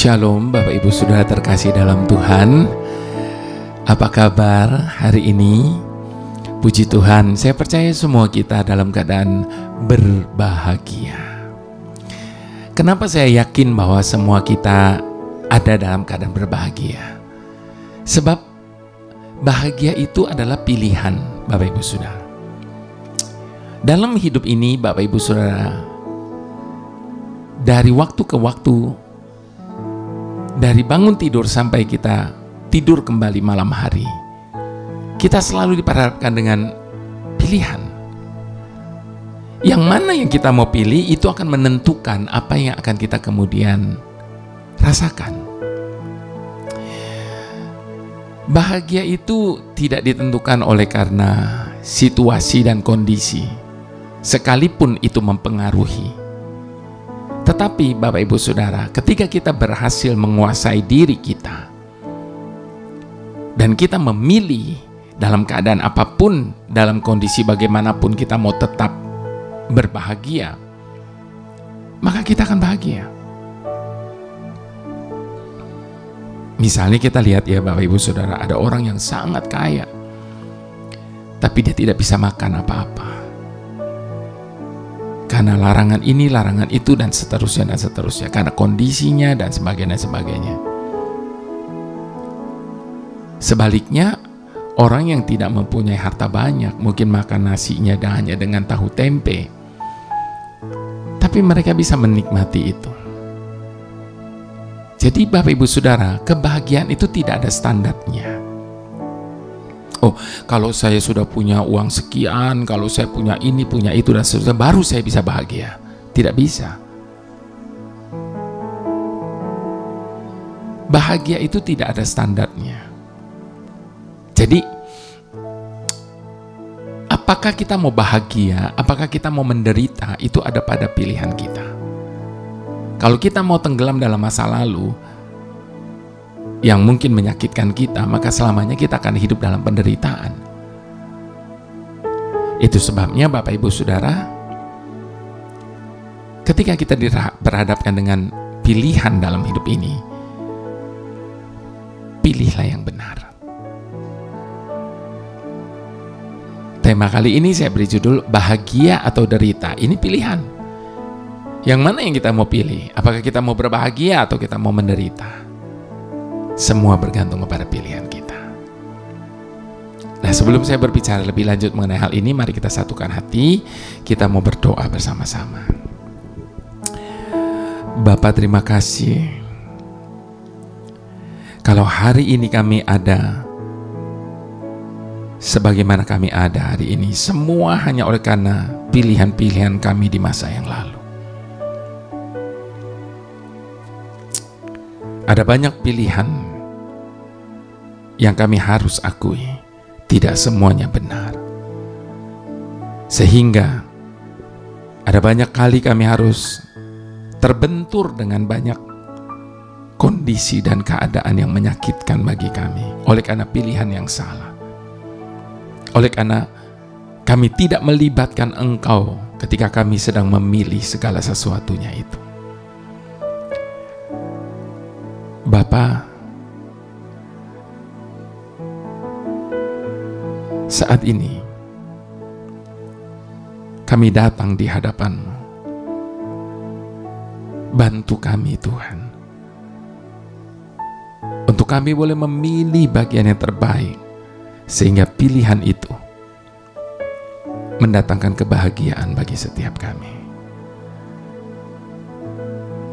Shalom Bapak Ibu Saudara terkasih dalam Tuhan. Apa kabar hari ini? Puji Tuhan, saya percaya semua kita dalam keadaan berbahagia. Kenapa saya yakin bahwa semua kita ada dalam keadaan berbahagia? Sebab bahagia itu adalah pilihan Bapak Ibu Saudara. Dalam hidup ini Bapak Ibu Saudara, dari waktu ke waktu, dari bangun tidur sampai kita tidur kembali malam hari, kita selalu diperhadapkan dengan pilihan. Yang mana yang kita mau pilih itu akan menentukan apa yang akan kita kemudian rasakan. Bahagia itu tidak ditentukan oleh karena situasi dan kondisi, sekalipun itu mempengaruhi. Tetapi Bapak Ibu Saudara, ketika kita berhasil menguasai diri kita dan kita memilih dalam keadaan apapun, dalam kondisi bagaimanapun kita mau tetap berbahagia, maka kita akan bahagia. Misalnya kita lihat ya Bapak Ibu Saudara, ada orang yang sangat kaya tapi dia tidak bisa makan apa-apa karena larangan ini, larangan itu, dan seterusnya, karena kondisinya dan sebagainya. Sebaliknya, orang yang tidak mempunyai harta banyak, mungkin makan nasinya hanya dengan tahu tempe, tapi mereka bisa menikmati itu. Jadi Bapak Ibu Saudara, kebahagiaan itu tidak ada standarnya. Oh, kalau saya sudah punya uang sekian, kalau saya punya ini, punya itu, dan seterusnya, baru saya bisa bahagia. Tidak bisa. Bahagia itu tidak ada standarnya. Jadi, apakah kita mau bahagia, apakah kita mau menderita, itu ada pada pilihan kita. Kalau kita mau tenggelam dalam masa lalu yang mungkin menyakitkan kita, maka selamanya kita akan hidup dalam penderitaan. Itu sebabnya Bapak Ibu Saudara, ketika kita berhadapkan dengan pilihan dalam hidup ini, pilihlah yang benar. Tema kali ini saya beri judul bahagia atau derita. Ini pilihan. Yang mana yang kita mau pilih? Apakah kita mau berbahagia atau kita mau menderita? Semua bergantung kepada pilihan kita. Nah, sebelum saya berbicara lebih lanjut mengenai hal ini, mari kita satukan hati, kita mau berdoa bersama-sama. Bapa, terima kasih. Kalau hari ini kami ada sebagaimana kami ada hari ini, semua hanya oleh karena pilihan-pilihan kami di masa yang lalu. Ada banyak pilihan yang kami harus akui, tidak semuanya benar. Sehingga ada banyak kali kami harus terbentur dengan banyak kondisi dan keadaan yang menyakitkan bagi kami, oleh karena pilihan yang salah. Oleh karena kami tidak melibatkan Engkau ketika kami sedang memilih segala sesuatunya itu. Bapa, saat ini kami datang di hadapan-Mu. Bantu kami Tuhan, untuk kami boleh memilih bagian yang terbaik, sehingga pilihan itu mendatangkan kebahagiaan bagi setiap kami.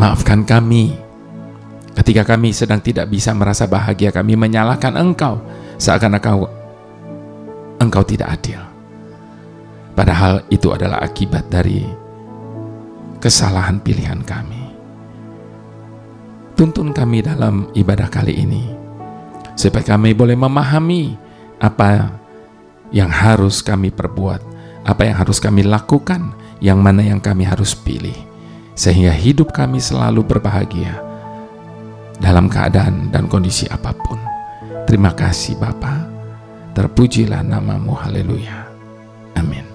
Maafkan kami ketika kami sedang tidak bisa merasa bahagia, kami menyalahkan Engkau, seakan-akan Engkau tidak adil. Padahal itu adalah akibat dari kesalahan pilihan kami. Tuntun kami dalam ibadah kali ini, supaya kami boleh memahami apa yang harus kami perbuat, apa yang harus kami lakukan, yang mana yang kami harus pilih, sehingga hidup kami selalu berbahagia dalam keadaan dan kondisi apapun. Terima kasih Bapa, terpujilah nama-Mu, haleluya, amin.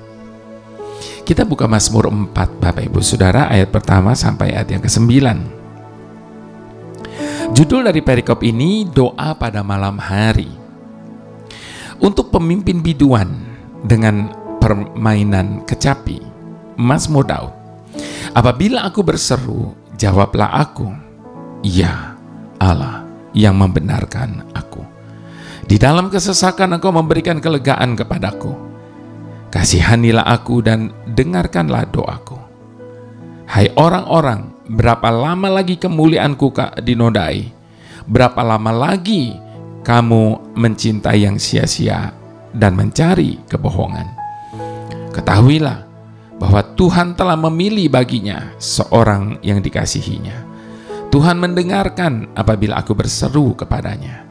Kita buka Mazmur 4 Bapak Ibu Saudara, ayat pertama sampai ayat yang ke-9. Judul dari perikop ini, doa pada malam hari. Untuk pemimpin biduan dengan permainan kecapi, Mazmur Daud. Apabila aku berseru, jawablah aku, ya Allah yang membenarkan aku. Di dalam kesesakan Engkau memberikan kelegaan kepadaku. Kasihanilah aku dan dengarkanlah doaku. Hai orang-orang, berapa lama lagi kemuliaanku dinodai? Berapa lama lagi kamu mencintai yang sia-sia dan mencari kebohongan? Ketahuilah bahwa Tuhan telah memilih baginya seorang yang dikasihinya. Tuhan mendengarkan apabila aku berseru kepadanya.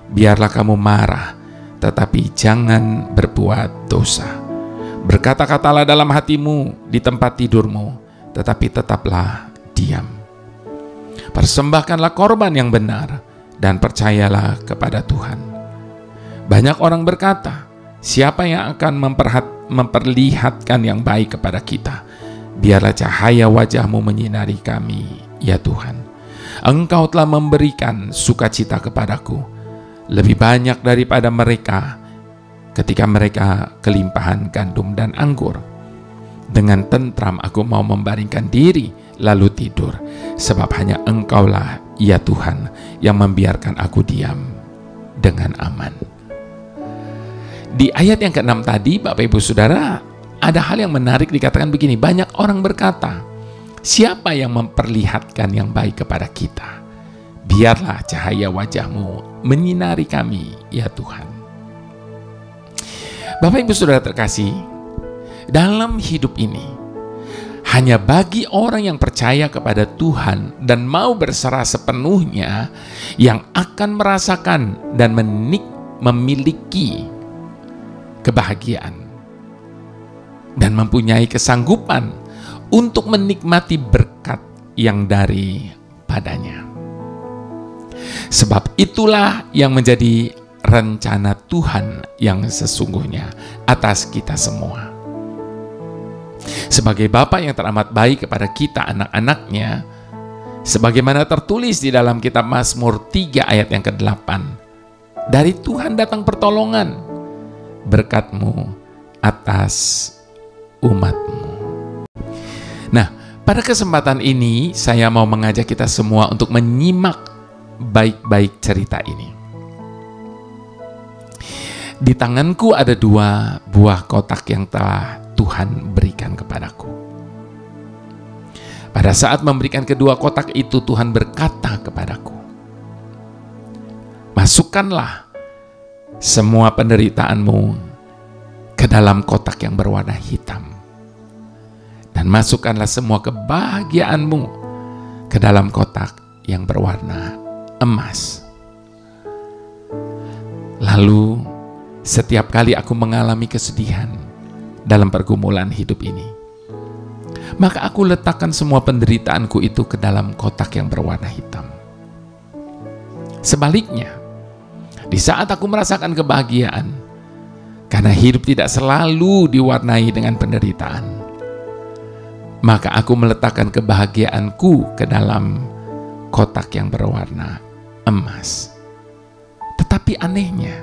Biarlah kamu marah, tetapi jangan berbuat dosa. Berkata-katalah dalam hatimu di tempat tidurmu, tetapi tetaplah diam. Persembahkanlah korban yang benar dan percayalah kepada Tuhan. Banyak orang berkata, siapa yang akan memperlihatkan yang baik kepada kita? Biarlah cahaya wajah-Mu menyinari kami, ya Tuhan. Engkau telah memberikan sukacita kepadaku, lebih banyak daripada mereka ketika mereka kelimpahan gandum dan anggur. Dengan tentram aku mau membaringkan diri lalu tidur, sebab hanya Engkaulah, ya Tuhan, yang membiarkan aku diam dengan aman. Di ayat yang ke-6 tadi, Bapak Ibu Saudara, ada hal yang menarik dikatakan begini, banyak orang berkata, siapa yang memperlihatkan yang baik kepada kita? Biarlah cahaya wajah-Mu menyinari kami, ya Tuhan. Bapak Ibu Saudara terkasih, dalam hidup ini, hanya bagi orang yang percaya kepada Tuhan dan mau berserah sepenuhnya yang akan merasakan dan memiliki kebahagiaan dan mempunyai kesanggupan untuk menikmati berkat yang daripadanya. Sebab itulah yang menjadi rencana Tuhan yang sesungguhnya atas kita semua. Sebagai Bapa yang teramat baik kepada kita anak-anaknya, sebagaimana tertulis di dalam kitab Mazmur 3 ayat yang ke-8, dari Tuhan datang pertolongan, berkat-Mu atas umat-Mu. Nah, pada kesempatan ini saya mau mengajak kita semua untuk menyimak baik-baik cerita ini. Di tanganku ada 2 buah kotak yang telah Tuhan berikan kepadaku. Pada saat memberikan kedua kotak itu, Tuhan berkata kepadaku, masukkanlah semua penderitaanmu ke dalam kotak yang berwarna hitam, dan masukkanlah semua kebahagiaanmu ke dalam kotak yang berwarna emas. Lalu setiap kali aku mengalami kesedihan dalam pergumulan hidup ini, maka aku letakkan semua penderitaanku itu ke dalam kotak yang berwarna hitam. Sebaliknya, di saat aku merasakan kebahagiaan, karena hidup tidak selalu diwarnai dengan penderitaan, maka aku meletakkan kebahagiaanku ke dalam kotak yang berwarna emas. Tetapi anehnya,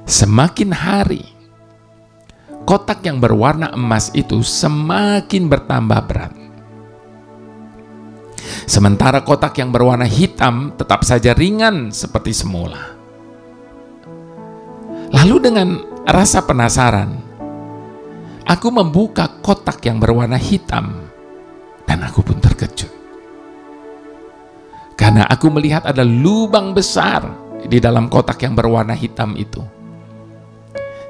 semakin hari, kotak yang berwarna emas itu semakin bertambah berat. Sementara kotak yang berwarna hitam tetap saja ringan seperti semula. Lalu dengan rasa penasaran, aku membuka kotak yang berwarna hitam dan aku pun terkejut. Karena aku melihat ada lubang besar di dalam kotak yang berwarna hitam itu.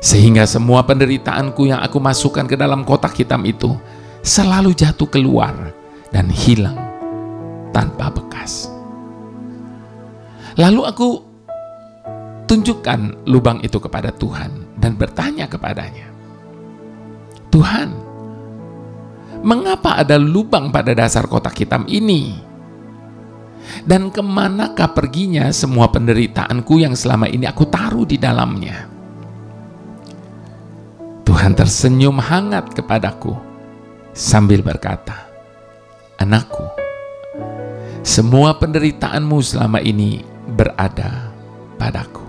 Sehingga semua penderitaanku yang aku masukkan ke dalam kotak hitam itu selalu jatuh keluar dan hilang tanpa bekas. Lalu aku tunjukkan lubang itu kepada Tuhan dan bertanya kepadanya, Tuhan, mengapa ada lubang pada dasar kotak hitam ini? Dan kemanakah perginya semua penderitaanku yang selama ini aku taruh di dalamnya? Tuhan tersenyum hangat kepadaku sambil berkata, anakku, semua penderitaanmu selama ini berada padaku.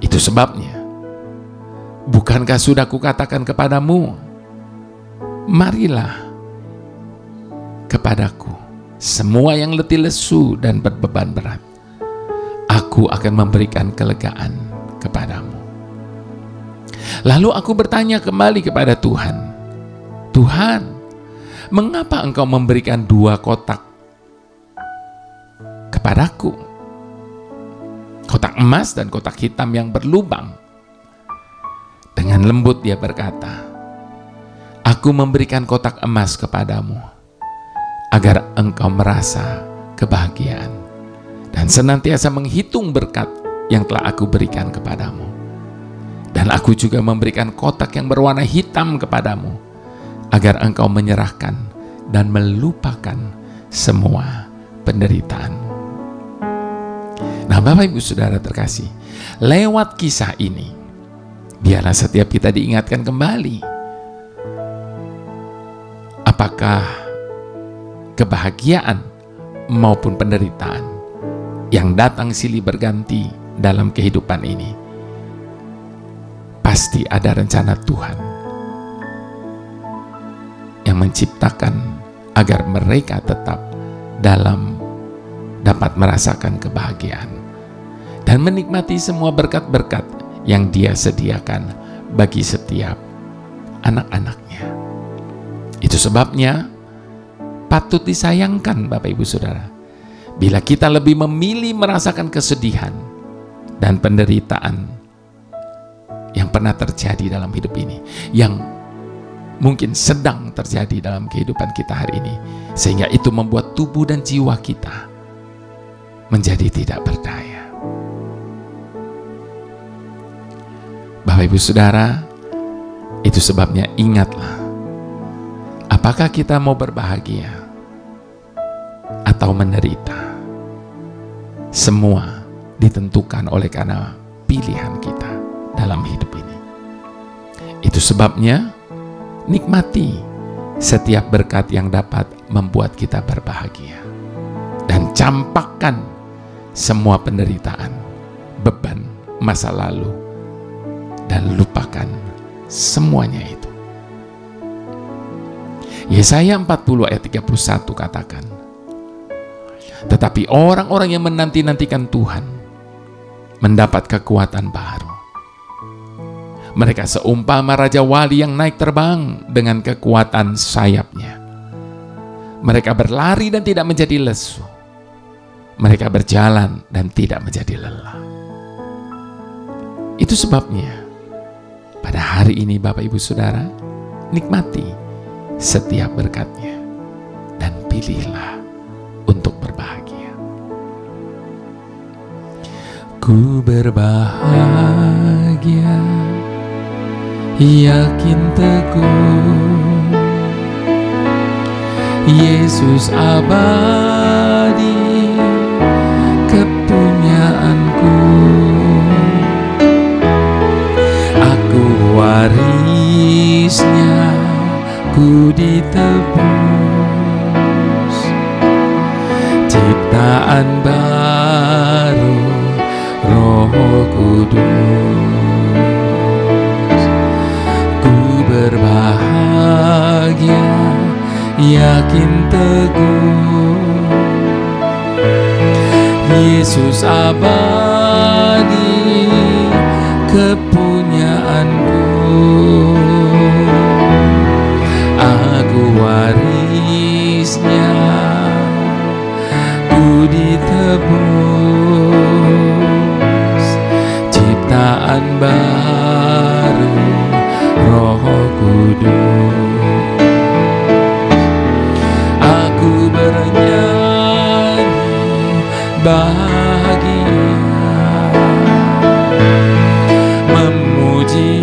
Itu sebabnya, bukankah sudah kukatakan kepadamu, marilah kepadaku semua yang letih lesu dan berbeban berat, aku akan memberikan kelegaan kepadamu. Lalu aku bertanya kembali kepada Tuhan, Tuhan, mengapa Engkau memberikan 2 kotak kepadaku? Kotak emas dan kotak hitam yang berlubang. Dengan lembut dia berkata, aku memberikan kotak emas kepadamu, agar engkau merasa kebahagiaan dan senantiasa menghitung berkat yang telah aku berikan kepadamu. Dan aku juga memberikan kotak yang berwarna hitam kepadamu, agar engkau menyerahkan dan melupakan semua penderitaanmu. Nah, Bapak Ibu Saudara terkasih, lewat kisah ini, biarlah setiap kita diingatkan kembali, apakah kebahagiaan maupun penderitaan yang datang silih berganti dalam kehidupan ini, pasti ada rencana Tuhan yang menciptakan agar mereka tetap dapat merasakan kebahagiaan dan menikmati semua berkat-berkat yang Dia sediakan bagi setiap anak-anaknya. Itu sebabnya patut disayangkan Bapak Ibu Saudara, bila kita lebih memilih merasakan kesedihan dan penderitaan yang pernah terjadi dalam hidup ini, yang mungkin sedang terjadi dalam kehidupan kita hari ini, sehingga itu membuat tubuh dan jiwa kita menjadi tidak berdaya. Bapak Ibu Saudara, itu sebabnya ingatlah, apakah kita mau berbahagia atau menderita? Semua ditentukan oleh karena pilihan kita dalam hidup ini. Itu sebabnya nikmati setiap berkat yang dapat membuat kita berbahagia, dan campakkan semua penderitaan, beban masa lalu, dan lupakan semuanya itu. Yesaya 40 ayat 31 katakan, tetapi orang-orang yang menanti-nantikan Tuhan mendapat kekuatan baru. Mereka seumpama Raja Wali yang naik terbang dengan kekuatan sayapnya. Mereka berlari dan tidak menjadi lesu. Mereka berjalan dan tidak menjadi lelah. Itu sebabnya pada hari ini Bapak Ibu Saudara, nikmati setiap berkatnya dan pilihlah untuk berbahagia. Ku berbahagia, yakin teguh, Yesus abadi kepunyaanku. Aku warisnya, ku ditebus, ciptaan baru Roh Kudus. Ku berbahagia, yakin teguh, Yesus abadi kepunyaanku. Aku warisnya, ku ditebus, ciptaan baru Roh Kudus. Aku bernyanyi bahagia, memuji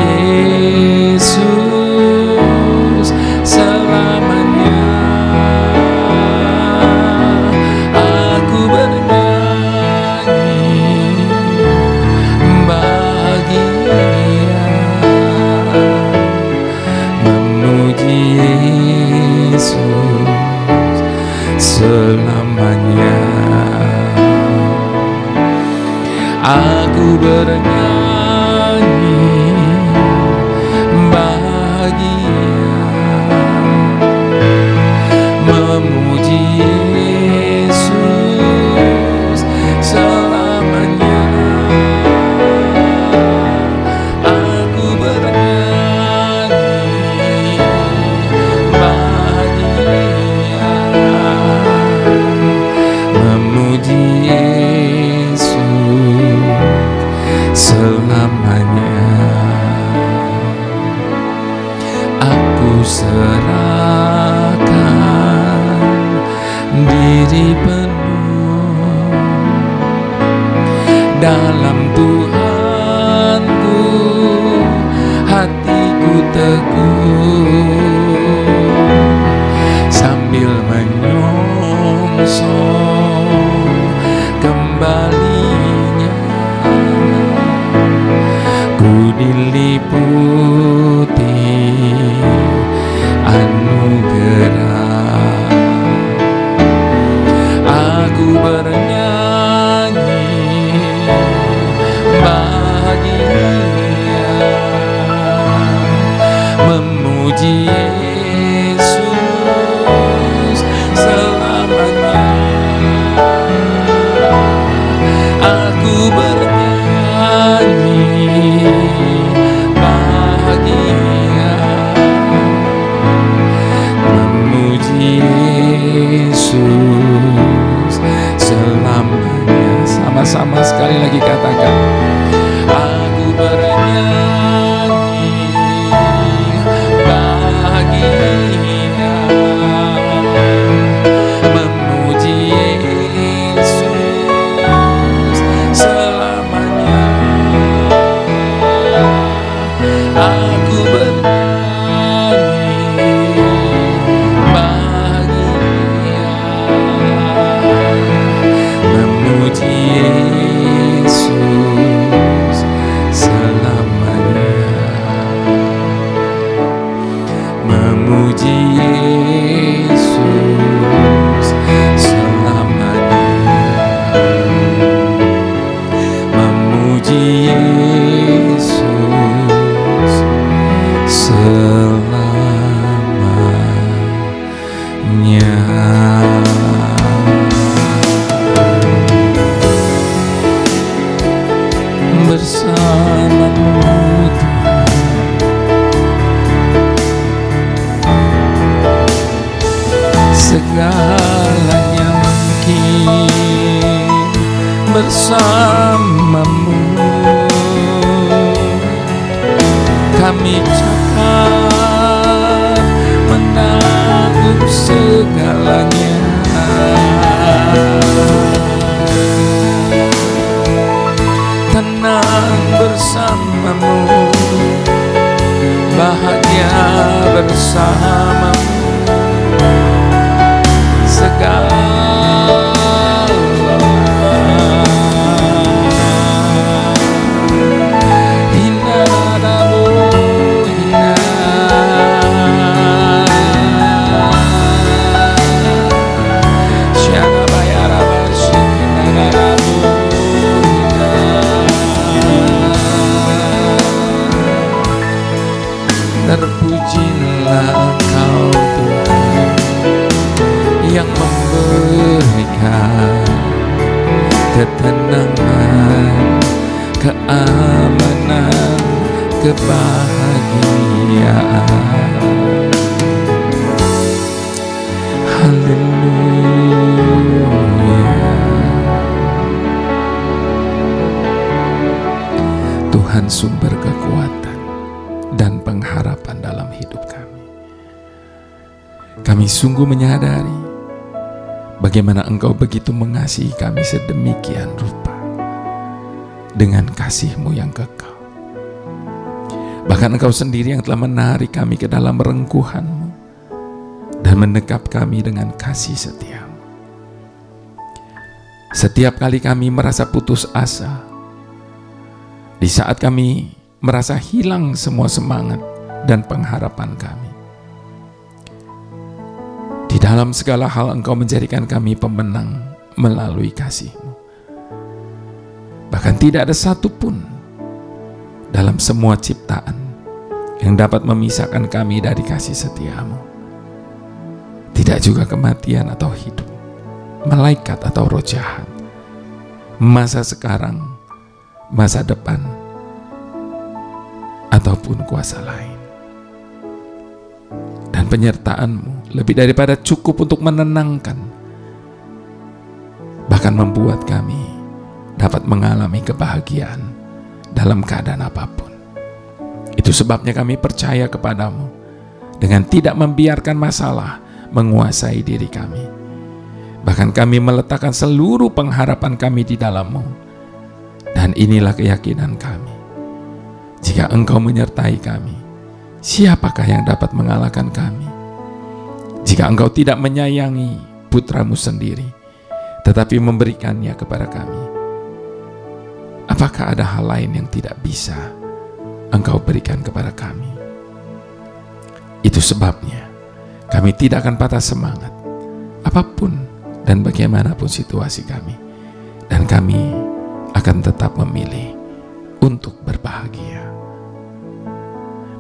Yesus selamanya. Aku bernyanyi bahagia, selamanya. Aku serahkan diri penuh dalam Tuhanku, hatiku teguh sambil menyongsong kembalinya. Ku diliputi anugerah, aku bernyanyi bahagia, memuji Yesus selamanya. Aku bernyanyi bahagia, memuji Yesus selamanya. Sama-sama sekali lagi katakan, aku bernyanyi bahagia, memuji Yesus selamanya. Aku bernyanyi bahagia, memuji Yesus selamanya. Memuji Yesus selamanya. Memuji Yesus selamanya. Bersamamu Tuhan, segalanya mungkin bersamamu. Kami cakap menanggung segalanya. Tenang bersamamu, bahagia bersamamu, segala hina dabu hina, syara bayara basyina dabu hina. Terpujilah Engkau Tuhan yang memberikan ketenangan, keamanan, kebahagiaan. Haleluya. Tuhan sumber kekuatan dan pengharapan dalam hidup kami. Kami sungguh menyadari bagaimana Engkau begitu mengasihi kami sedemikian rupa dengan kasih-Mu yang kekal. Bahkan Engkau sendiri yang telah menarik kami ke dalam rengkuhan-Mu dan mendekap kami dengan kasih setia-Mu. Setiap kali kami merasa putus asa, di saat kami merasa hilang semua semangat dan pengharapan kami, di dalam segala hal Engkau menjadikan kami pemenang melalui kasih-Mu. Bahkan tidak ada satupun dalam semua ciptaan yang dapat memisahkan kami dari kasih setia-Mu. Tidak juga kematian atau hidup, malaikat atau roh jahat, masa sekarang, masa depan, ataupun kuasa lain. Dan penyertaan-Mu lebih daripada cukup untuk menenangkan, bahkan membuat kami dapat mengalami kebahagiaan dalam keadaan apapun. Itu sebabnya kami percaya kepadamu dengan tidak membiarkan masalah menguasai diri kami. Bahkan kami meletakkan seluruh pengharapan kami di dalam-Mu. Dan inilah keyakinan kami. Jika Engkau menyertai kami, siapakah yang dapat mengalahkan kami? Jika Engkau tidak menyayangi putra-Mu sendiri, tetapi memberikannya kepada kami, apakah ada hal lain yang tidak bisa Engkau berikan kepada kami? Itu sebabnya kami tidak akan patah semangat apapun dan bagaimanapun situasi kami, dan kami akan tetap memilih untuk berbahagia.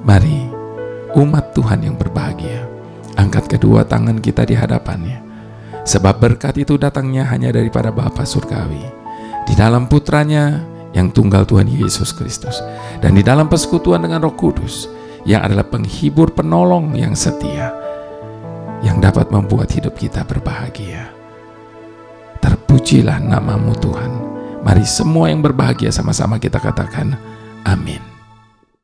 Mari umat Tuhan yang berbahagia, angkat kedua tangan kita di hadapannya, sebab berkat itu datangnya hanya daripada Bapa Surgawi, di dalam Putranya yang tunggal Tuhan Yesus Kristus, dan di dalam persekutuan dengan Roh Kudus yang adalah penghibur penolong yang setia, yang dapat membuat hidup kita berbahagia. Terpujilah nama-Mu Tuhan. Mari semua yang berbahagia sama-sama kita katakan amin.